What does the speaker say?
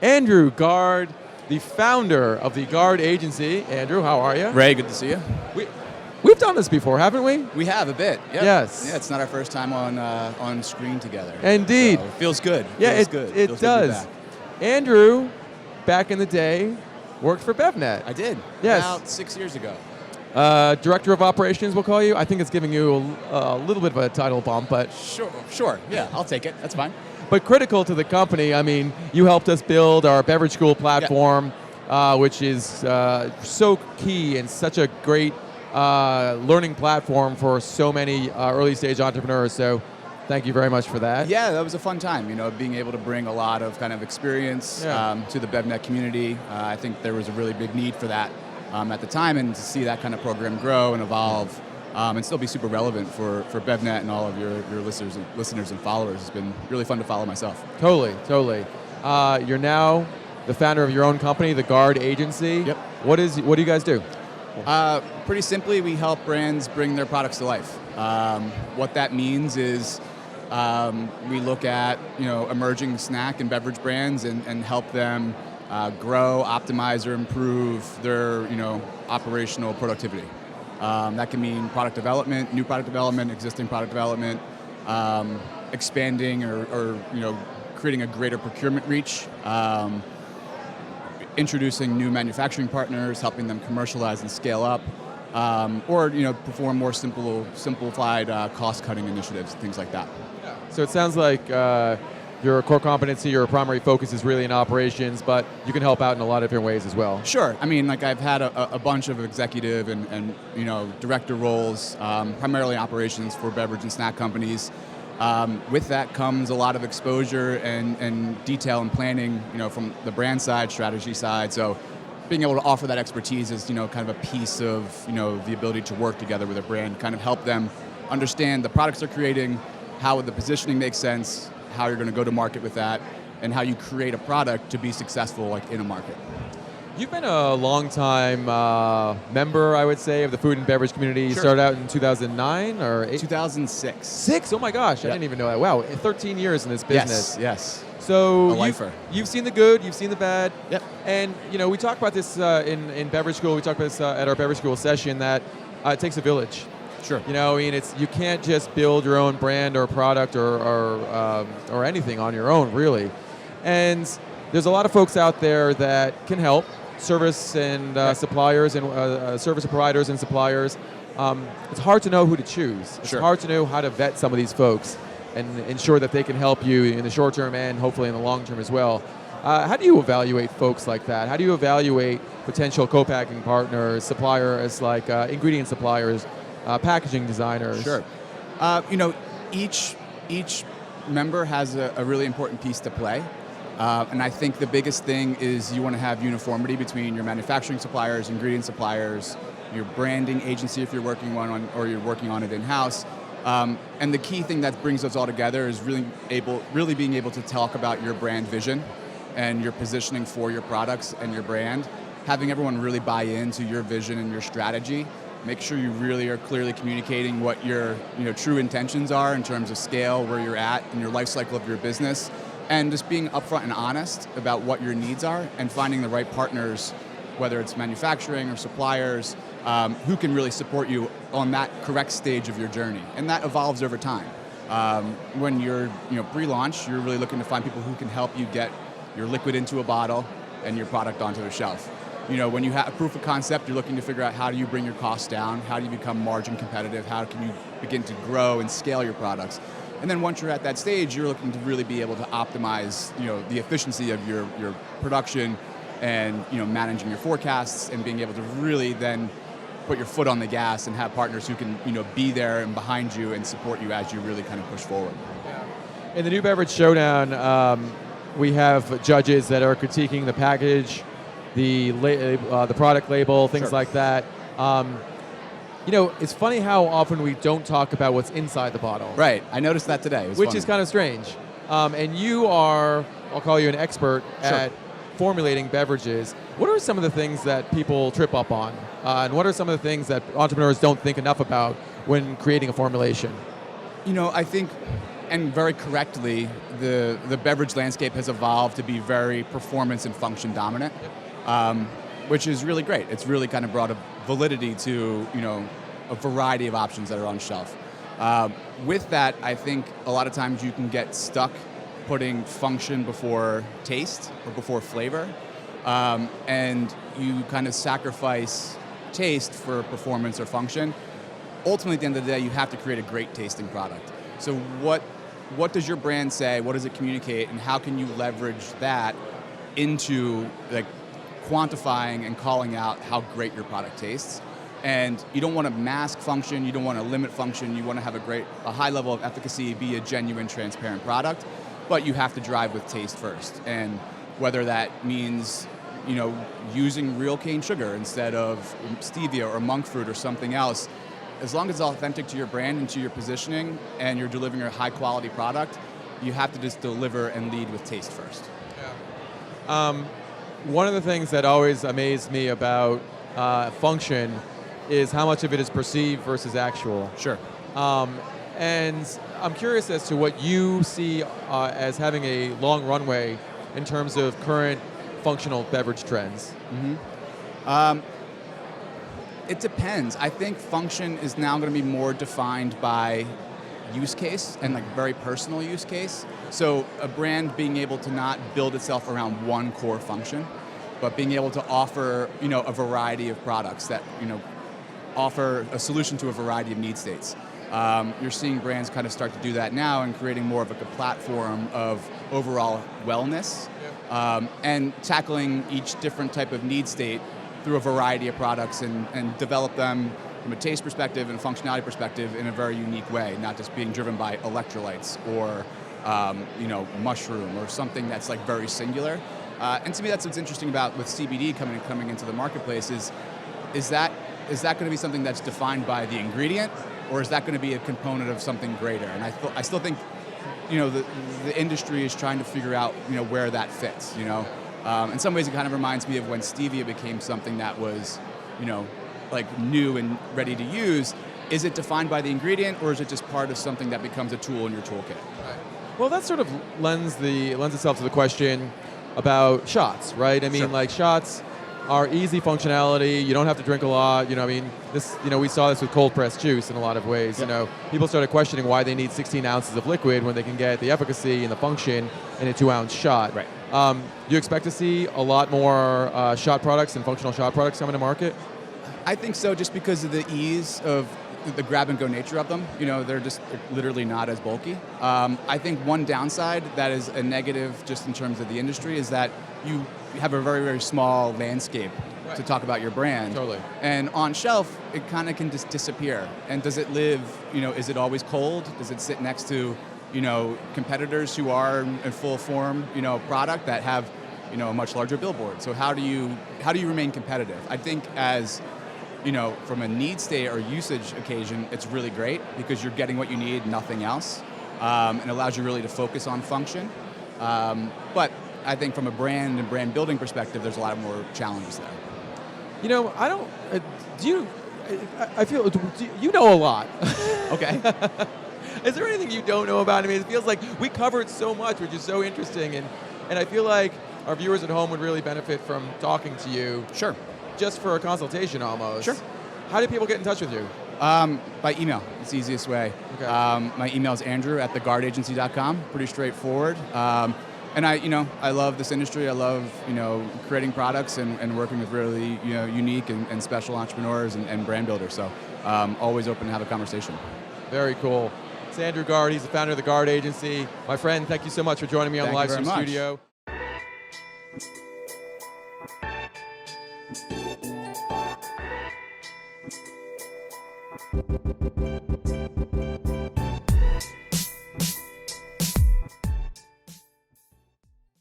Andrew Gard, the founder of the Gard Agency. Andrew, how are you? Ray, good to see you. We've done this before, haven't we? We have a bit. Yep. Yes. Yeah, it's not our first time on screen together. Indeed. So it feels good. Yeah, feels good. It Feels good to be does. back. Andrew, back in the day, worked for BevNet. I did. Yes. About 6 years ago. Director of Operations, we'll call you. I think it's giving you a little bit of a title bump, but Sure. Yeah, I'll take it. That's fine. but critical to the company. I mean, you helped us build our beverage school platform, which is so key and such a great learning platform for so many early stage entrepreneurs. So thank you very much for that. Yeah, that was a fun time, being able to bring a lot of kind of experience to the BevNet community. I think there was a really big need for that at the time, and to see that kind of program grow and evolve and still be super relevant for BevNet and all of your listeners and followers has been really fun to follow myself. Totally. You're now the founder of your own company, the Gard Agency. Yep. What do you guys do? Pretty simply, we help brands bring their products to life. What that means is we look at emerging snack and beverage brands and help them grow, optimize, or improve their operational productivity. That can mean product development, new product development, existing product development, expanding or creating a greater procurement reach, introducing new manufacturing partners, helping them commercialize and scale up, or perform more simplified cost-cutting initiatives, things like that. So it sounds like your core competency, your primary focus is really in operations, but you can help out in a lot of different ways as well. Sure. I mean, I've had a bunch of executive and director roles, primarily operations for beverage and snack companies. With that comes a lot of exposure and detail and planning, from the brand side, strategy side. So being able to offer that expertise is, kind of a piece of, the ability to work together with a brand, kind of help them understand the products they're creating, how the positioning makes sense, how you're going to go to market with that, and how you create a product to be successful in a market. You've been a long-time member, I would say, of the food and beverage community. You Sure. started out in 2009 or 2006. Six? Oh my gosh, I Yep. didn't even know that. Wow, 13 years in this business. Yes. So A lifer. you've seen the good, you've seen the bad. Yep. And we talk about this in beverage school. We talked about this at our beverage school session that it takes a village. Sure. You can't just build your own brand or product or anything on your own, really. And there's a lot of folks out there that can help, service and suppliers and service providers and suppliers. It's hard to know who to choose. It's Sure. hard to know how to vet some of these folks and ensure that they can help you in the short term and hopefully in the long term as well. How do you evaluate folks like that? How do you evaluate potential co-packing partners, suppliers like ingredient suppliers, packaging designers? Sure. Each member has a really important piece to play. And I think the biggest thing is you want to have uniformity between your manufacturing suppliers, ingredient suppliers, your branding agency if you're working on it in-house. And the key thing that brings those all together is really being able to talk about your brand vision and your positioning for your products and your brand. Having everyone really buy into your vision and your strategy. Make sure you really are clearly communicating what your true intentions are in terms of scale, where you're at in your life cycle of your business, and just being upfront and honest about what your needs are and finding the right partners, whether it's manufacturing or suppliers, who can really support you on that correct stage of your journey. And that evolves over time. When you're pre-launch, you're really looking to find people who can help you get your liquid into a bottle and your product onto the shelf. When you have a proof of concept, you're looking to figure out how do you bring your costs down, how do you become margin competitive, how can you begin to grow and scale your products. And then once you're at that stage, you're looking to really be able to optimize the efficiency of your production and managing your forecasts and being able to really then put your foot on the gas and have partners who can be there and behind you and support you as you really kind of push forward. In the New Beverage Showdown, we have judges that are critiquing the package, the product label, things Sure. like that. It's funny how often we don't talk about what's inside the bottle. Right, I noticed that today. Which is kind of strange. And you are, I'll call you an expert at formulating beverages. What are some of the things that people trip up on? And what are some of the things that entrepreneurs don't think enough about when creating a formulation? I think and very correctly, the beverage landscape has evolved to be very performance and function dominant, which is really great. It's really kind of brought a validity to a variety of options that are on shelf. With that, I think a lot of times you can get stuck putting function before taste or before flavor, and you kind of sacrifice taste for performance or function. Ultimately, at the end of the day, you have to create a great tasting product. So what does your brand say? What does it communicate? And how can you leverage that into like quantifying and calling out how great your product tastes? And you don't want to mask function. You don't want to limit function. You want to have a high level of efficacy, be a genuine, transparent product. But you have to drive with taste first. And whether that means using real cane sugar instead of stevia or monk fruit or something else, as long as it's authentic to your brand and to your positioning and you're delivering a high quality product, you have to just deliver and lead with taste first. Yeah. One of the things that always amazed me about function is how much of it is perceived versus actual. Sure. And I'm curious as to what you see as having a long runway in terms of current functional beverage trends. Mm-hmm. It depends. I think function is now going to be more defined by use case and like very personal use case. So a brand being able to not build itself around one core function, but being able to offer a variety of products that offer a solution to a variety of need states. You're seeing brands kind of start to do that now and creating more of a platform of overall wellness, and tackling each different type of need state through a variety of products and develop them from a taste perspective and a functionality perspective in a very unique way, not just being driven by electrolytes or mushroom or something that's like very singular. And to me, that's what's interesting about with CBD coming into the marketplace is that going to be something that's defined by the ingredient, or is that going to be a component of something greater? And I still think the industry is trying to figure out where that fits. In some ways, it kind of reminds me of when stevia became something that was like new and ready to use. Is it defined by the ingredient, or is it just part of something that becomes a tool in your toolkit? Right. Well, that sort of lends itself to the question about shots, right? I mean, Sure. like shots are easy functionality. You don't have to drink a lot. We saw this with cold pressed juice in a lot of ways. Yep. People started questioning why they need 16 ounces of liquid when they can get the efficacy and the function in a 2-ounce shot. Right. Do you expect to see a lot more shot products and functional shot products coming to market? I think so, just because of the ease of the grab-and-go nature of them. They're just literally not as bulky. I think one downside that is a negative just in terms of the industry is that you have a very, very small landscape to talk about your brand. Totally. And on shelf, it kind of can just disappear. And does it live, is it always cold? Does it sit next to, competitors who are in full form, product that have, a much larger billboard? So how do you remain competitive? I think as from a need state or usage occasion, it's really great because you're getting what you need, nothing else, and allows you really to focus on function. But I think from a brand and brand building perspective, there's a lot more challenges there. I don't. I feel you know a lot. Okay. Is there anything you don't know about? I mean, it feels like we covered so much, which is so interesting, and I feel like our viewers at home would really benefit from talking to you. Sure. Just for a consultation, almost. Sure. How do people get in touch with you? By email. It's the easiest way. Okay. My email is andrew@theguardagency.com. Pretty straightforward. And I love this industry. I love, creating products and working with really, unique and special entrepreneurs and brand builders. So always open to have a conversation. Very cool. It's Andrew Gard. He's the founder of the Gard Agency. My friend, thank you so much for joining me on the live stream studio.